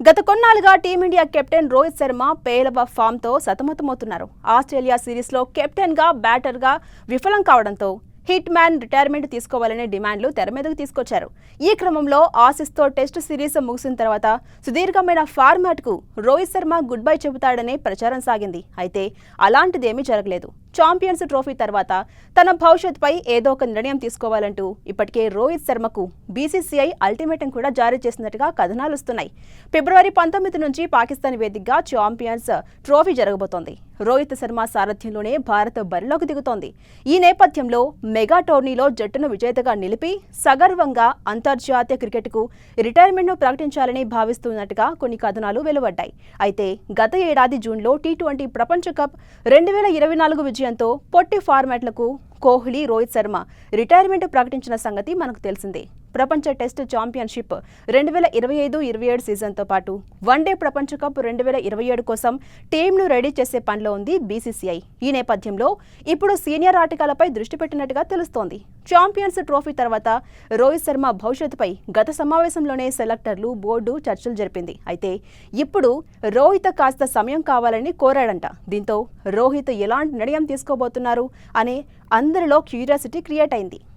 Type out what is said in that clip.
గత కొన్నాళ్ళుగా team India captain Rohit Sharma పేలవ ఫామ్తో సతమతమవుతున్నారు. ఆస్ట్రేలియా సిరీస్లో కెప్టెన్గా, బ్యాటర్గా విఫలం కావడంతో హిట్ మ్యాన్ రిటైర్మెంట్ తీసుకోవాలనే డిమాండ్లు తెరమీదకు తీసుకొచ్చారు. ఈ క్రమంలో ఆసీస్తో టెస్ట్ సిరీస్ ముగిసిన తర్వాత సుదీర్ఘమైన ఫార్మాట్కు రోహిత్ శర్మ గుడ్ బై చెబుతాడనే ప్రచారం సాగింది. అయితే అలాంటిదేమీ జరగలేదు. ఛాంపియన్స్ ట్రోఫీ తర్వాత తన భవిష్యత్తుపై ఏదో ఒక నిర్ణయం తీసుకోవాలంటూ ఇప్పటికే రోహిత్ శర్మకు బీసీసీఐ అల్టిమేటం కూడా జారీ చేసినట్టుగా కథనాలు వస్తున్నాయి. ఫిబ్రవరి 19 నుంచి పాకిస్తాన్ వేదికగా ఛాంపియన్స్ ట్రోఫీ జరగబోతోంది. రోహిత్ శర్మ సారథ్యంలోనే భారత్ బరిలోకి దిగుతోంది. ఈ నేపథ్యంలో మెగా టోర్నీలో జట్టును విజేతగా నిలిపి సగర్వంగా అంతర్జాతీయ క్రికెట్కు రిటైర్మెంట్ను ప్రకటించాలని భావిస్తున్నట్టుగా కొన్ని కథనాలు వెలువడ్డాయి. అయితే గత ఏడాది జూన్లో టీ20 ప్రపంచ కప్ 2024 విజయంతో పొట్టి ఫార్మాట్లకు కోహ్లీ, రోహిత్ శర్మ రిటైర్మెంట్ ప్రకటించిన సంగతి మనకు తెలిసిందే. ప్రపంచ టెస్ట్ ఛాంపియన్షిప్ 2025-27 సీజన్తో పాటు వన్డే ప్రపంచ కప్ 2027 కోసం టీంను రెడీ చేసే పనిలో ఉంది బీసీసీఐ. ఈ నేపథ్యంలో ఇప్పుడు సీనియర్ ఆటగాళ్లపై దృష్టి పెట్టినట్టుగా తెలుస్తోంది. ఛాంపియన్స్ ట్రోఫీ తర్వాత రోహిత్ శర్మ భవిష్యత్తుపై గత సమావేశంలోనే సెలెక్టర్లు, బోర్డు చర్చలు జరిపింది. అయితే ఇప్పుడు రోహిత్ కాస్త సమయం కావాలని కోరాడంట. దీంతో రోహిత్ ఎలాంటి నిర్ణయం తీసుకోబోతున్నారు అనే అందరిలో క్యూరియాసిటీ క్రియేట్ అయింది.